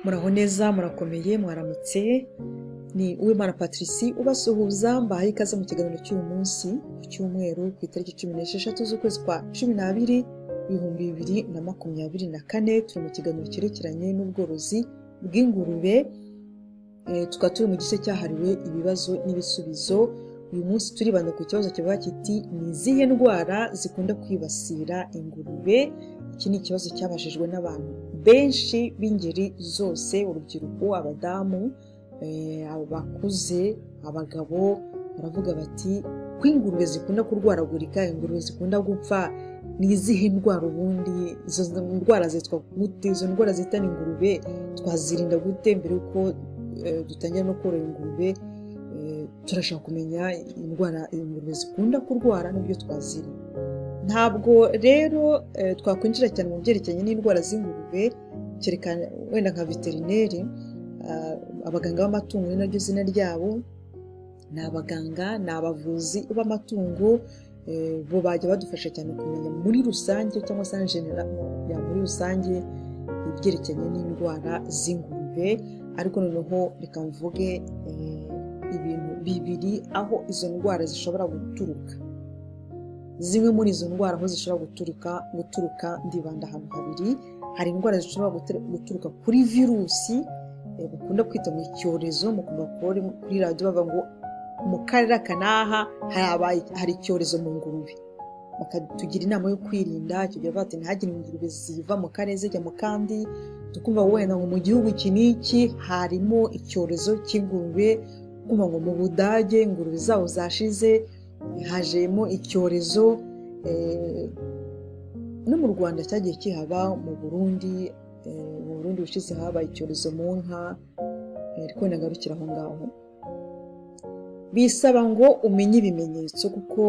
Muraho neza murakomeye mwaramutse ni Uwimana Patricie ubasuhuza mbahaye ikaze mu kiganiro cy'uyu munsi ku cyumweru ku itariki 16 z'ukwezi kwa 12 2024 turi mu kiganiro cyerekeranye n'ubworozi bw'ingurube tukaba turi mu gice cyahariwe ibibazo n'ibisubizo. Uyu munsi turibanda ku kibazo kivuga kiti ni izihe ndwara zikunda kwibasira ingurube. Iki ni ikibazo cyabajijwe n'abantu benshi b'ingeri zose, urubyiruko, abadamu, abakuze, abagabo. Baravuga bati ko ingurube zikunda kurwaragurika, ingurube zikunda gupfa, ni izihe ndwara ubundi, izo ndwara zitwa gute, izo ndwara zitana ingurube twazirinda gute mbere yuko dutangira no korora ingurube. Turashaka kumenya indwara ingurube zikunda kurwara n'uburyo twazirinda. Ntabwo rero twakwinjira cyane mu byerekeranye n'indwara z'ingurube, cyerekana wenda nka veterineri, abaganga b'amatungo ni naryo zina ryabo, ni abaganga, ni abavuzi b'amatungo, bo bajya badufasha cyane kumenya muri rusange cyangwa se muri rusange ibyerekeranye n'indwara z'ingurube. Ariko noneho reka mvuge ibintu bibiri aho izo ndwara zishobora guturuka. Zimwe muri izo ndwara aho zishobora guturuka ndibanda ahantu habiri. Hari indwara zishobora guturuka kuri virusi bakunda kwita mu icyorezo, mukumva kuri radio bava ngo mu karere kanaha hari icyorezo mu ngurube, bakatugira inama yo kwirinda icyo gihe. Bati ntihagire ingurube ziva mu karere zijya mu kandi. Tukumva wenda ngo mu gihugu kiniki harimo icyorezo cy'ingurube, kumva ngo mu Budage ingurube zaho zashize hajemo icyorezo. No mu Rwanda cyagiye kihaba, mu Burundi bishize haba icyorezo mu nka, ariko nagarukira aho ngaho. Bisaba ngo umenye ibimenyetso kuko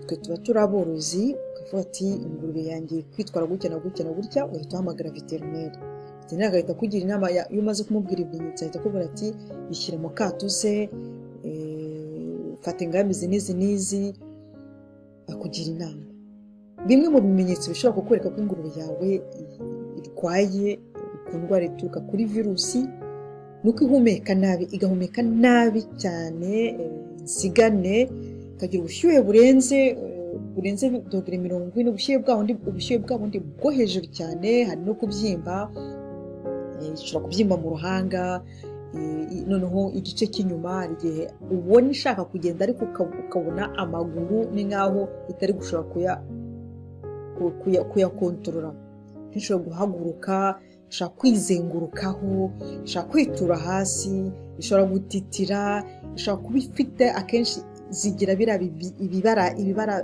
twe tuba turaborozi, ukavuga ati ingurube yanjye kwitwara gutya na gutya na gutya, uhita uhamagara veterineri. Veterineri agahita kugira inama, iyo umaze kumubwira ibimenyetso ahita akubwira ati bishyire mu katuse, fata ingamba izi n'izi, akugira inama. Bimwe mu bimenyetso bishobora kukwereka ko ingurube yawe irwaye ku ndwara ituruka kuri virusi, nuko igahumeka nabi cyane, insigane, ikagira ubushyuhe burenze dogere 40, ubushyuhe bwa bundi bwo hejuru cyane. Hari no kubyimba, ishobora kubyimba mu ruhanga, noneho igice cy'inyuma hari igihe ubona ishaka kugenda ariko ukabona amaguru ni nkaho itari gushobora kuyakontorora. Ishobora guhaguruka, ishobora kwizengurukaho, ishobora kwitura hasi, ishobora gutitira, ishobora kuba ifite akenshi zigira ibibara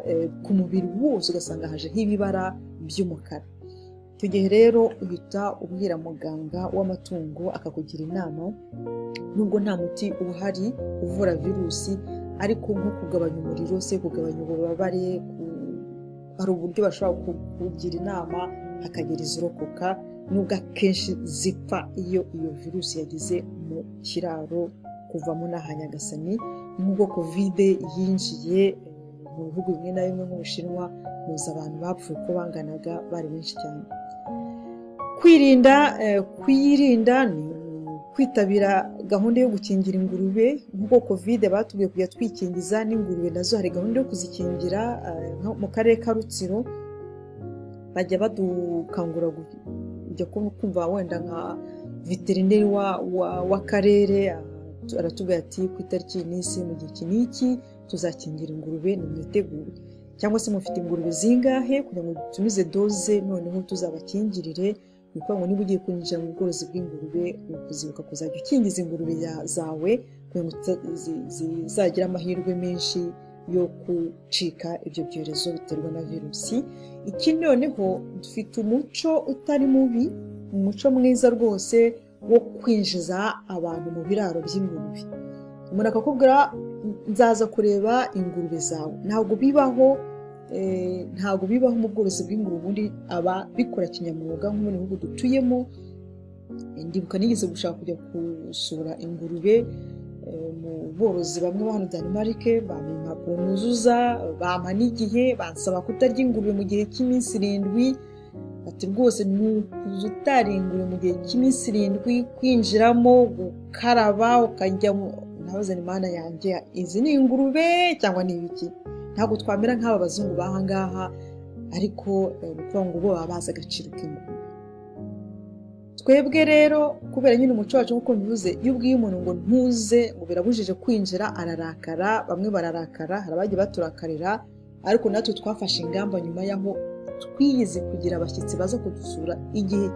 ku mubiri wose, ugasanga hajeho ibibara by'umukara. Icyo gihe rero uhita ubwira muganga w'amatungo akakugira inama, nubwo nta muti uhari uvura virusi, ariko nko kugabanya umuriro se, kugabanya ububabare, hari uburyo bashobora kugira inama hakagera izirokoka, nubwo akenshi zipfa iyo virusi yageze mu kiraro kuvamo n'ahanyagasani. Nubwo covid yinjiye mu bihugu bimwe na bimwe nk'Ubushinwa, muzi abantu bapfuye ko banganaga bari benshi cyane. Kwirinda ni kwitabira gahunda yo gukingira ingurube. Nk'uko covid batubwiye kujya twikingiza, n'ingurube nazo hari gahunda yo kuzikingira. Mu karere ka Rutsiro bajya badukangura kujya kumva wenda nka veterineri w'akarere aratubwira ati ku itariki n'isi mu gihe kiniki tuzakingira ingurube, nimwitegure. Cyangwa se mufite ingurube zingahe kugira ngo dutumize doze noneho tuzabakingirire. Ni ukuvuga ngo niba ugiye kwinjira mu bworozi bw'ingurube, ukuzibuka kuzajya ukingiza ingurube zawe kugira ngo zizagira amahirwe menshi yo gucika ibyo byorezo biterwa na virusi. Ikindi noneho dufite umuco utari mubi, umuco mwiza rwose wo kwinjiza abantu mu biraro by'ingurube. Umuntu akakubwira nzaza kureba ingurube zawe. Ntabwo bibaho mu bworozi bw'ingurube, ubundi aba bikora kinyamwuga nko mu bihugu dutuyemo. Ndibuka nigeze gushaka kujya gusura ingurube mu borozi bamwe ba hano Denmark, bampa nuzuza, bampa n'igihe, bansaba kutarya ingurube mu gihe cy'iminsi 7. ati rwose nukuza utaringure mu gihe cy'iminsi 7 kwinjiramo gukaraba ukajya nahoze ni mana yanjye izi ni ingurube cyangwa ni ibiki ntabwo twamera nk'aba bazungu bahangaha ariko kuvuga ngo bo babaza agaciro k'ingurube twebwe rero kubera nyine umuco wacu nk'uko mbivuze iyo ubwiye umuntu ngo ntuze ngo birabujije kwinjira ararakara bamwe bararakara hari abagiye baturakarira ariko natwe twafashe ingamba nyuma yaho twiyize kugira abashyitsi baza kudusura igihe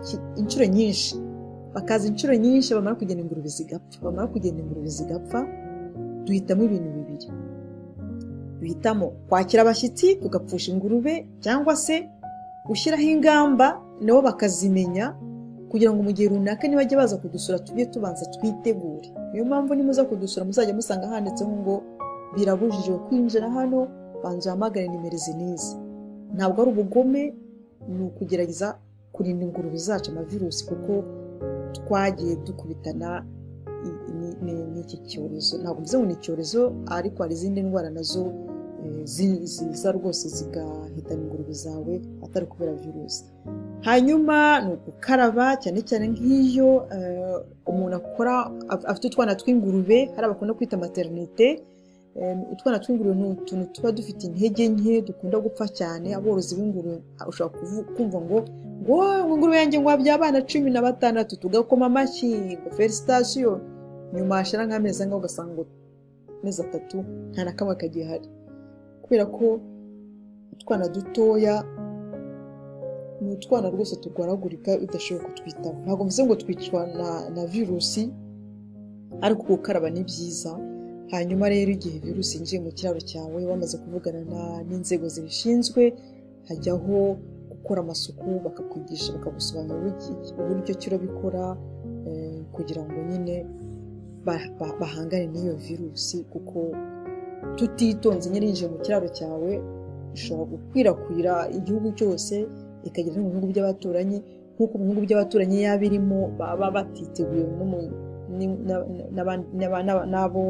inshuro nyinshi bakaza inshuro nyinshi bamara kugenda ingurube zigapfa duhitamo ibintu bibiri duhitamo kwakira abashyitsi tugapfusha ingurube cyangwa se gushyiraho ingamba nabo bakazimenya kugira ngo mu gihe runaka nibajye baza kudusura tujye tubanza twitegure niyo mpamvu nimuza kudusura muzajya musanga handitseho ngo birabujijwe kwinjira hano banza uhamagare nimero n'izi ntabwo ari ubugome ni ukugerageza kurinda ingurube zacu amavirusi kuko twagiye dukubitana n'iki cyorezo ntabwo mvuze ngo ni icyorezo ariko hari izindi ndwara nazo ziza rwose zigahitana ingurube zawe atari kubera virusi hanyuma ni ugukaraba cyane cyane nk'iyo umuntu akora afite utwana tw'ingurube hari abakunda kwita maternité utwana tw'ingurube ni utuntu tuba dufite intege nke dukunda gupfa cyane aborozi b'ingurube ushobora kumva ngo ingurube yanjye ngo wabyaye abana 16 tugakoma amashyi ngo felicitation nyuma hashira nk'amezi angahe ugasanga ngo amezi 3 nta na kamwe kagiye hari kubera ko utwana dutoya ni utwana rwose turwaragurika udashobora kutwitaho ntabwo mvuze ngo twicwa na virusi ariko gukaraba ni byiza hanyuma rero igihe virusi yinjiye mu kiraro cyawe wamaze kuvugana n'inzego zibishinzwe hajyaho gukora amasuku bakakwigisha bakagusobanurira uburyo kirabikora kugira ngo nyine bahangane n'iyo virusi kuko tutitonze nyine yinjiye mu kiraro cyawe ishobora gukwirakwira igihugu cyose ikagera no mu bihugu by'abaturanyi nk'uko mu bihugu by'abaturanyi yabirimo baba batiteguye n'abo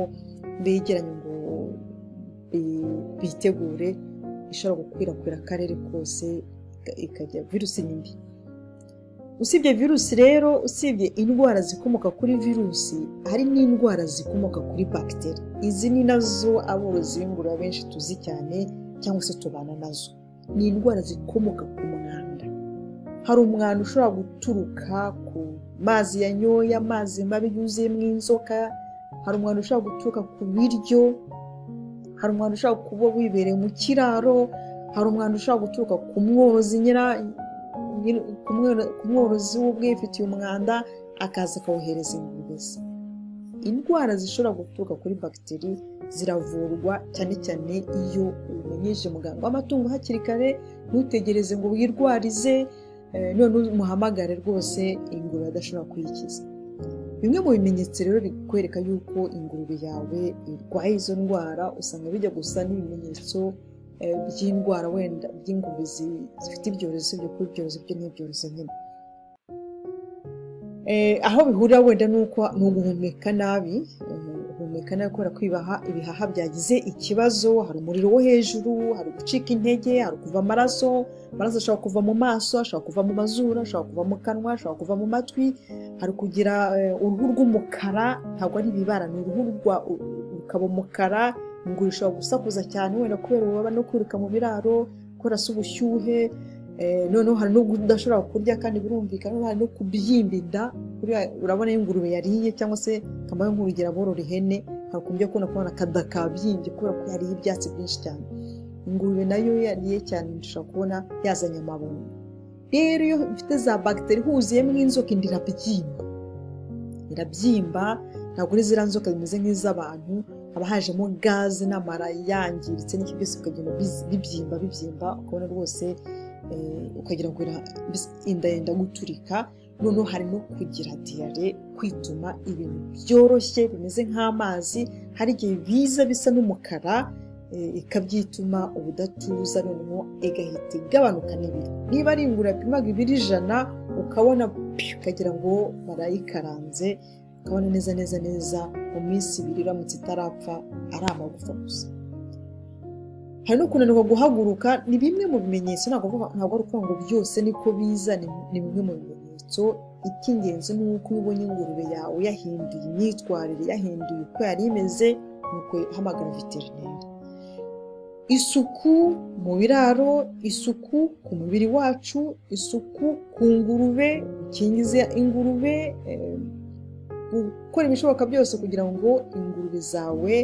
begeranye ngo bitegure ishobora gukwirakwira akarere kose ikajya virusi nimbi usibye virusi rero usibye indwara zikomoka kuri virusi hari n'indwara zikomoka kuri bagiteri izi ni nazo aborozi b'ingurube benshi tuzi cyane cyangwa se tubana nazo ni indwara zikomoka ku mwanda hari umwanda ushobora guturuka ku mazi yanyoye amazi mabi yuzuyemo inzoka hari umwanda ushobora guturuka ku biryo hari umwanda ushobora kuba wibereye mu kiraro hari umwanda ushobora guturuka ku mworozi ku mworozi w'ubwifitiye umwanda akaza akawuhereza ingurube ze indwara zishobora guturuka kuri bagiteri ziravurwa cyane cyane iyo umenyesheje muganga w'amatungo hakiri kare ntutegereze ngo wirwarize none umuhamagare rwose ingurube adashobora kuyikiza bimwe mu bimenyetso rero bikwereka yuko ingurube yawe irwaye izo ndwara usanga bijya gusa n'ibimenyetso by'indwara wenda by'ingurube zifite ibyorezo byo kuri ibyorezo byo n'ibyorezo nyine aho bihurira wenda nuko ni uguhumeka nabi kubera ko ibihaha byagize ikibazo hari umuriro wo hejuru hari gucika intege hari kuva amaraso ashobora kuva mu maso ashobora kuva mu mazuru ashobora kuva mu kanwa ashobora kuva mu matwi hari kugira uruhu rw'umukara ntabwo ari ibibara ni uruhu rukaba umukara ingurube ishobora gusakuza cyane wenda kubera ubwoba no kwiruka mu biraro kubera se ubushyuhe noneho hari no kudashobora kurya kandi birumvikana hari no kubyimba inda urabona ingurube yariye cyangwa se kambaye nk'urugero borora ihene hakumbye kubona akada kabyimbye kubera ko yariye ibyatsi byinshi cyane ingurube nayo yariye cyane dushobora kubona yazanye amabondo rero iyo ifite za bagiteri huzuyemo inzoka indi irabyimba ntabwo ari ziriya nzoka zimeze nk'iz'abantu haba hajemo gaze n'amara yangiritse n'iki byose bikagenda bibyimba ukabona rwose ukagira ngo inda yenda guturika noneho hari no kugira diyare kwituma ibintu byoroshye bimeze nk'amazi hari igihe biza bisa n'umukara ikabyituma ubudatuza noneho igahita igabanuka n'ibiro niba ari ingurube yapimaga ibiro 100 ukabona ukagira ngo barayikaranze ukabona neza mu minsi 2 iramutse itarapfa ari amagufa gusa hari no kunanirwa guhaguruka. Ni bimwe mu bimenyetso, ntabwo ari ukuvuga ngo byose niko biza, ni bimwe mu bimenyetso. Icy'ingenzi ni uko iyo ubonye ingurube yawe yahinduye imyitwarire, yahinduye uko yari imeze, nuko hamagara veterineri. Isuku mu biraro, isuku ku mubiri wacu, isuku ku ngurube, gukingiza ingurube, gukora ibishoboka byose kugira ngo ingurube zawe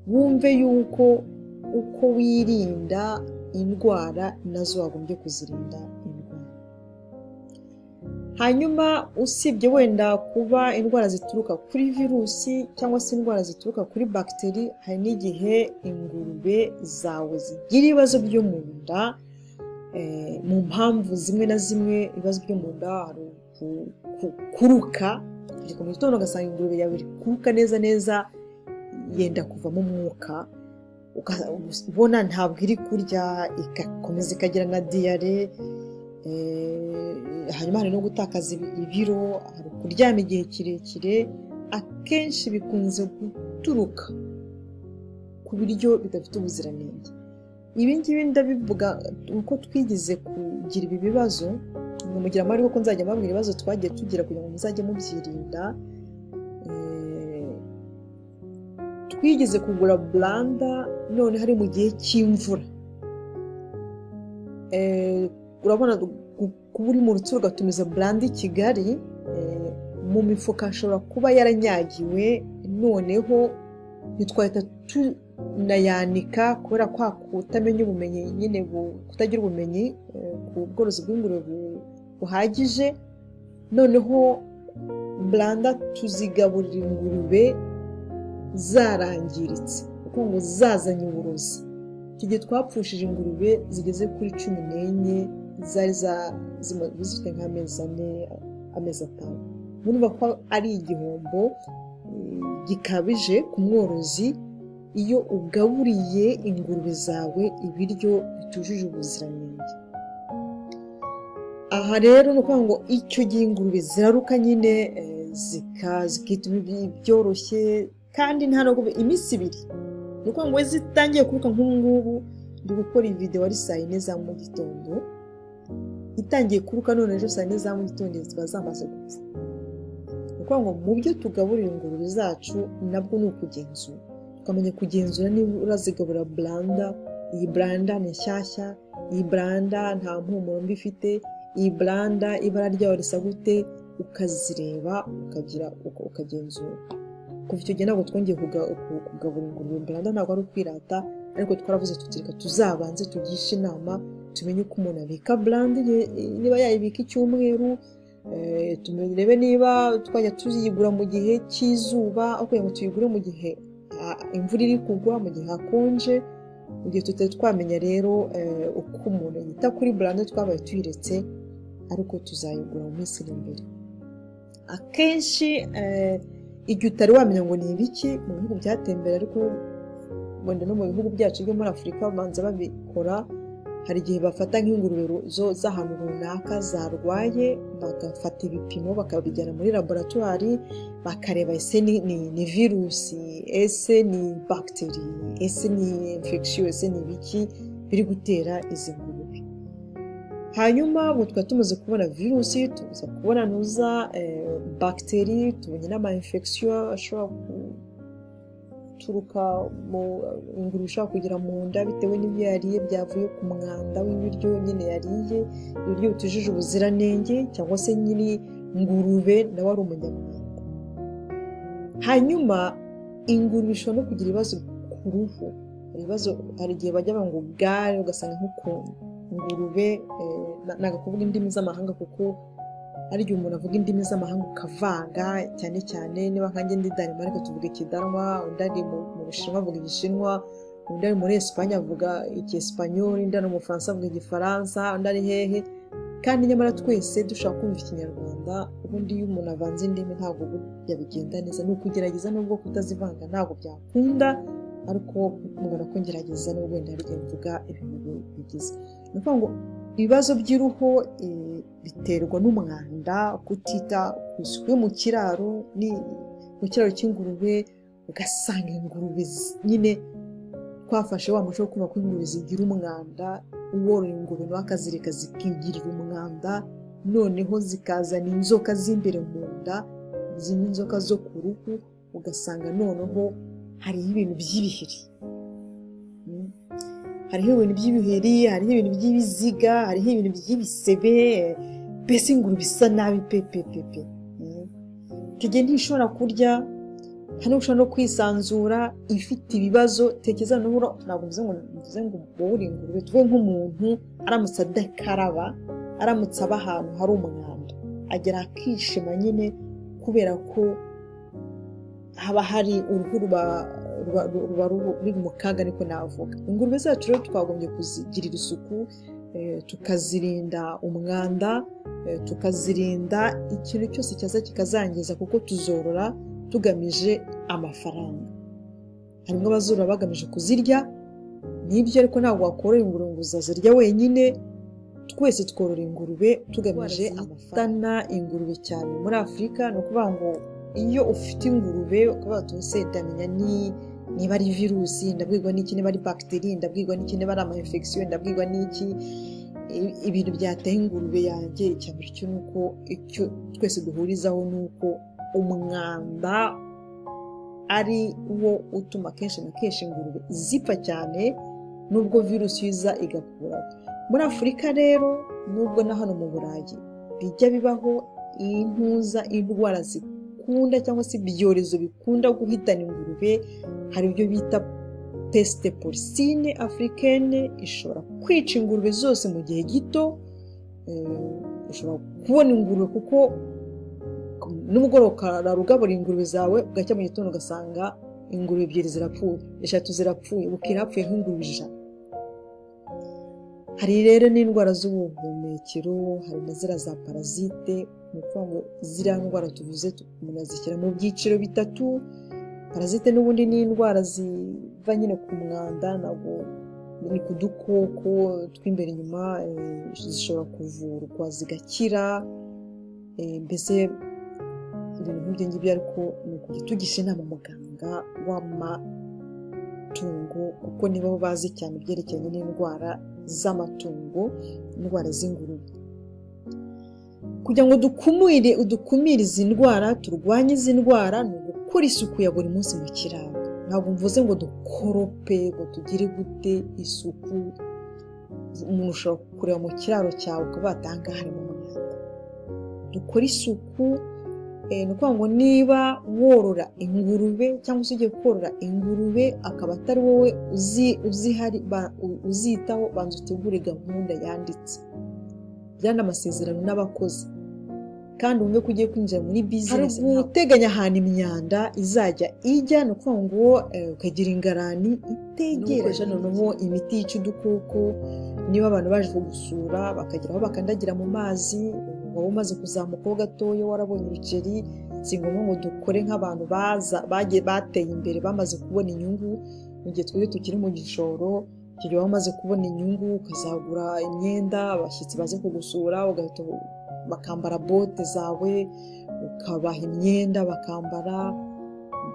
wumve yuko uko wirinda indwara nazo wagombye kuzirinda indwara. Hanyuma usibye wenda kuba indwara zituruka kuri virusi cyangwa se indwara zituruka kuri bagiteri, hari n'igihe ingurube zawe zigira ibibazo byo mu nda. Mu mpamvu zimwe na zimwe ibibazo byo mu nda hari kuruka, mu gitondo ugasanga ingurube yawe iri kuruka neza yenda kuvamo umwuka, ubona ntabwo iri kurya, igakomeza ikagira na diyare. Hanyuma hari no gutakaza ibiro, hari kuryama igihe kirekire. Akenshi bikunze guturuka ku biryo bidafite ubuziranenge. Ibi ngibi ndabivuga uko twigize kugira ibi bibazo, mugira amahirwe ko nzajya mbabwira ibibazo twagiye tugira kugira ngo muzajye mubyirinda. Twigeze kugura blanda none hari mu gihe cy'imvura. Urabona kuba uri mu rutsiro ugatumiza blanda i Kigali, mu mifuka ashobora kuba yaranyagiwe, noneho ntitwahita tunayanika kubera kwa kutamenya ubumenyi, nyine kutagira ubumenyi ku bworozi bw'ingurube buhagije. Noneho blanda tuzigaburira ingurube zarangiritse, kuko ngo zazanye uburozi. Icyo gihe twapfushije ingurube zigeze kuri 14 zari zifite nk'amezi 4, amezi 5. Murumva ko ari igihombo gikabije ku mworozi iyo ugaburiye ingurube zawe ibiryo bitujuje ubuziranenge. Aha rero ni ukuvuga ngo icyo gihe ingurube ziraruka nyine, zikituma byoroshye, kandi nta nubwo iminsi 2. Ni ukuvuga ngo zitangiye kuruka nk'ubu ngubu ndi gukora iyi video ari saa 4 za mu gitondo, itangiye kuruka none ejo saa 4 za mu gitondo ziba zamaze gupfa. Ni ukuvuga ngo mu byo tugaburira ingurube zacu nabwo ni ukugenzura, tukamenya kugenzura niba urazigabura blanda, iyi blanda ni nshyashya, iyi blanda nta mpumuro mbi ifite, iyi blanda ibara ryayo risa gute, ukazireba ukagenzura. Kuva icyo gihe ntabwo twongeye kugabura ingurube blanda, ntabwo ari ukwirata, ariko twaravuze tutireka tuzabanze tugishe inama, tumenye uko umuntu abika blanda, niba yayibika icyumweru, turebe niba twajya tuziyigura mu gihe cy'izuba aho kugira ngo tuyigure mu gihe imvura iri kugwa, mu gihe hakonje. Mu gihe tutari twamenya rero uko umuntu yita kuri blanda, twabaye tuyiretse, ariko tuzayigura mu minsi iri imbere. Akenshi igihe utari wamenya ngo ni ibiki, mu bihugu byateye imbere, ariko wenda no mu bihugu byacu byo muri Afurika babanza babikora. Hari igihe bafata nk'ingurube z'ahantu runaka zarwaye, bagafata ibipimo bakabijyana muri laboratwari, bakareba ese ni virusi, ese ni bagiteri, ese ni infection, ese ni ibiki biri gutera izi ngurube. Hanyuma ubu twari tumaze kubona virusi, tumaze kubona nuza bagiteri, tubonye n'ama infection ashobora guturuka mu ingurube, ishobora kugira mu nda bitewe n'ibyo yariye byavuye ku mwanda w'ibiryo nyine yariye, ibiryo bitujuje ubuziranenge, cyangwa se nyine ingurube nawe ari umunyamwanda. Hanyuma ingurube ishobora no kugira ibibazo ku ruhu. Hari igihe bajya ngo bware, ugasanga nk'ukuntu ingurube, ntabwo kuvuga indimi z'amahanga kuko hari igihe umuntu avuga indimi z'amahanga ukavanga, cyane cyane niba nkanjye ndi Denmark tuvuga ikidanwa, undi ari mu Bushinwa avuga igishinwa, undi ari muri Espagne avuga icyesipanyoli, undi ari mu Bufaransa avuga igifaransa, undi ari hehe, kandi nyamara twese dushaka kumva ikinyarwanda. Ubundi iyo umuntu avanze indimi ntabwo bigenda neza, ni ukugerageza nubwo kutazivanga ntabwo byakunda, ariko mubona ko ngerageza nubwo wenda hari igihe mvuga ibintu bigize. Ni ukuvuga ngo ibibazo by'uruhu biterwa n'umwanda, kutita ku isuku yo mu kiraro, ni mu kiraro cy'ingurube ugasanga ingurube nyine twafashe wa muco wo kumva ko ingurube zigira umwanda, uworora ingurube nawe akazireka zikigirira umwanda, noneho zikazana inzoka z'imbere mu nda, zimwe inzoka zo ku ruhu, ugasanga noneho hariho ibintu by'ibiheri, hariho ibintu by'ibiheri, hariho ibintu by'ibiziga, hariho ibintu by'ibisebe, mbese ingurube isa nabi pepepepe. Icyo ntishobora kurya, hano ushobora no kwisanzura, ifite ibibazo. Tekereza ntabwo mvuze ngo wowe uri ingurube, tuvuge nk'umuntu aramutse adakaraba, aramutse aba ahantu hari umwanda, agera akishima nyine kubera ko haba hari uruhu ruba ruri mu kaga, niko navuga. Ingurube zacu rero twagombye kuzigirira isuku, tukazirinda umwanda, tukazirinda ikintu cyose cyaza kikazangiza, kuko tuzorora tugamije amafaranga. Harimo abazorora bagamije kuzirya, nibyo, ariko ntabwo wakorora ingurube ngo uzazirya wenyine. Twese tworora ingurube tugamije amafaranga. Ingurube cyane muri Afurika, ni ukuvuga ngo iyo ufite ingurube ukaba tose ndamenya niba ari virusi, ndabwirwa n'iki, niba ari bagiteri, ndabwirwa n'iki, niba ari ama-infection, ndabwirwa n'iki. Ibintu byateye ingurube yanjye icyambere cyo nuko icyo twese duhurizaho nuko umwanda ari wo utuma kenshi na kenshi ingurube zipfa cyane, nubwo virusi iza igakura. Muri Afurika rero, nubwo na hano mu Burayi bijya bibaho indwara zikunda cyangwa se ibyorezo bikunda guhitana ingurube, hari ibyo bita peste porcine africaine, ishobora kwica ingurube zose mu gihe gito. Ushobora kubona ingurube kuko n'umugoroba rugabura ingurube zawe, ugacya mu gitondo ugasanga ingurube 2 zirapfuye, 3 zirapfuye, bukira hapfuye nk'ingurube 100. Hari rero n'indwara z'ubuhumekero, hari na zira za parasite. Mu kuvuga ziriya ndwara tuvuze umuntu azishyira mu byiciro bitatu. Parasite n'ubundi ni indwara ziva nyine ku mwanda, nabwo ni ku dukoko tw'imbere inyuma, zishobora kuvurwa zigakira. Mbese ibintu nk'ibyo ngibyo, ariko ni ukujya tugisha inama muganga w'amatungo, kuko nibo bazi cyane ibyerekeranye n'indwara z'amatungo, indwara z'ingurube. Kugira ngo dukumire izi ndwara, turwanye izi ndwara, ni ugukora isuku ya buri munsi mu kiraro. Ntabwo mvuze ngo dukorope, ngo tugire gute isuku. Umuntu ushobora kureba mu kiraro cyawe ukaba watanga harimo umwanda. Dukora isuku. Ni ukuvuga ngo niba worora ingurube cyangwa se ugiye korora ingurube akaba atari wowe uzitaho, banza utegure gahunda yanditse, byana amasezerano n'abakozi, kandi wumve ko ugiye kwinjira muri business. Hari guteganya ahantu imyanda izajya ijya, ni ukuvuga ngo ukagira ingarani itegereje, noneho imiti yica udukoko. Niba abantu baje kugusura bakagera aho bakandagira mu mazi, waba umaze kuzamukaho gatoya warabonye ibiceri, si ngombwa ngo dukore nk'abantu bateye imbere bamaze kubona inyungu. Mu gihe twebwe tukiri mu gishoro, igihe wamaze kubona inyungu, ukazagura imyenda, abashyitsi baze kugusura ugahita bakambara bote zawe, ukabaha imyenda bakambara,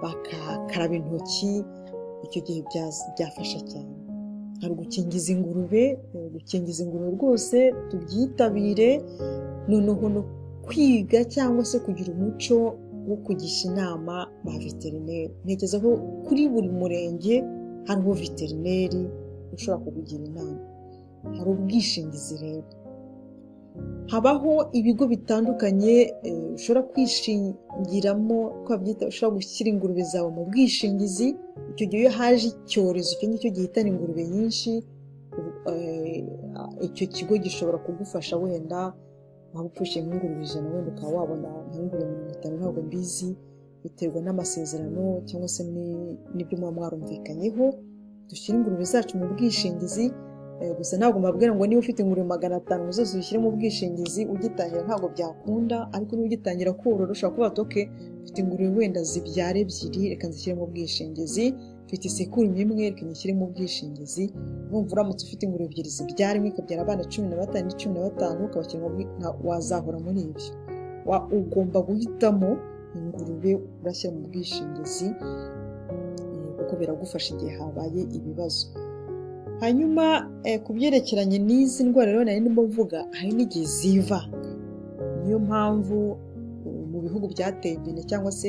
bakakaraba intoki. Icyo gihe byafasha cyane. Hari gukingiza ingurube rwose tubyitabire, noneho no kwiga cyangwa se kugira umuco wo kugisha inama ba veterineri. Ntekereza ko kuri buri murenge hariho veterineri ushobora kukugira inama. Hari ubwishingizi rero, habaho ibigo bitandukanye ushobora kwishingiramo, ushobora gushyira ingurube zawe mu bwishingizi. Icyo gihe iyo haje icyorezo icyo ngicyo gihitana ingurube nyinshi, icyo kigo gishobora kugufasha. Wenda waba upfushije nk'ingurube 100, wenda ukaba wabona nk'ingurube 50, ntabwo mbizi, biterwa n'amasezerano cyangwa se n'ibyo muba mwarumvikanyeho. Dushyire ingurube zacu mu bwishingizi. Gusa ntabwo mbabwira ngo niba ufite ingurube 500 zose uzishyire mu bwishingizi ugitangira, ntabwo byakunda. Ariko niba ugitangira korora ushobora kuba toke mfite ingurube wenda zibyara 2, reka nzishyire mu bwishingizi. Mfite isekurume 1, reka nyishyire mu bwishingizi. Numva uramutse ufite ingurube 2 zibyara imwe ikabyara abana 15 ukabashyira wazahora muri ibyo. Ugomba guhitamo ingurube urashyira mu bwishingizi, kuko biragufasha igihe habaye ibibazo. Hanyuma ku byerekeranye n'izi ndwara rero nari ndimo mvuga, hari n'igihe zivanga. Niyo mpamvu mu bihugu byateye imbere cyangwa se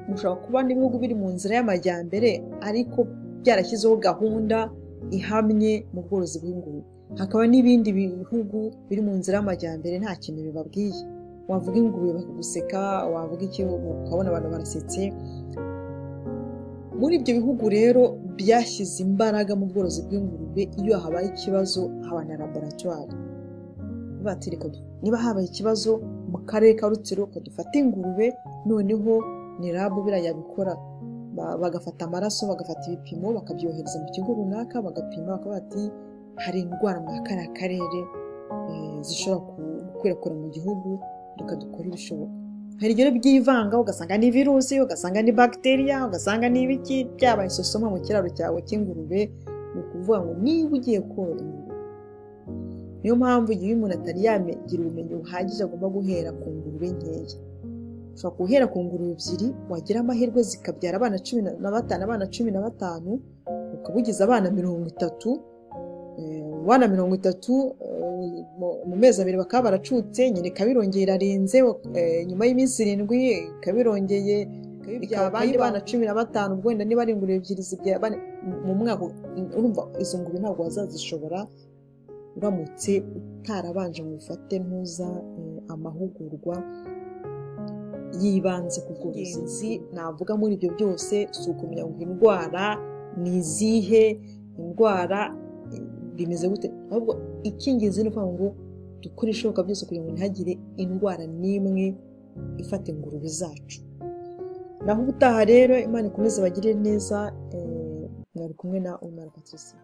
mushobora kuba n'ibihugu biri mu nzira y'amajyambere ariko byarashyizeho gahunda ihamye mu bworozi bw'ingurube. Hakaba n'ibindi bihugu biri mu nzira y'amajyambere nta kintu bibabwiye. Wavuga ingurube bakaguseka, wavuga iki ukabona abantu barasetse. Muri ibyo bihugu rero byashyize imbaraga mu bworozi bw'ingurube, iyo habaye ikibazo haba na laboratoire. Niba habaye ikibazo mu karere ka Rutsiro kadufata ingurube, noneho ni rabu biriya yabikora, bagafata amaraso, bagafata ibipimo, bakabyohereza mu kigo runaka, bagapima, bakavuga ati hari indwara muri aka karere zishobora gukwirakwira mu gihugu, reka dukore ibishoboka. Hari igihe byivanga, ugasanga ni virusi, ugasanga ni bacteria, ugasanga ni ibiki byabaye isosoma mu kiraro cyawe cy'ingurube. Ni ukuvuga ngo niba ugiye korora ingurube, niyo mpamvu igihe umuntu atari yagira ubumenyi buhagije agomba guhera ku ngurube nkeya. Ushobora guhera ku ngurube ebyiri, wagira amahirwe zikabyara abana 15, abana 15, ukaba ugize abana 30. Abana 30 mu mezi 2 bakaba baracutse, nyine ikabirongera irarenze, nyuma y'iminsi 7 ikabirongeye, abandi bana 15. Ubwo wenda niba ari ingurube ebyiri zibyara mu mwaka, urumva izo ngurube ntabwo wazazishobora uramutse utarabanje mu bufate ntuza amahugurwa yibanze ku bworozi. Navuga muri ibyo byose si ukumenya ngo indwara ni izihe, indwara bimeze gute, ahubwo icy'ingenzi ni ukuvuga ngo dukore ishoboka byose kugira ngo ntihagire indwara n'imwe ifata ingurube zacu. Naho ubutaha rero Imana ikomeze bagirire neza. Mwari kumwe na Uwimana Patricia.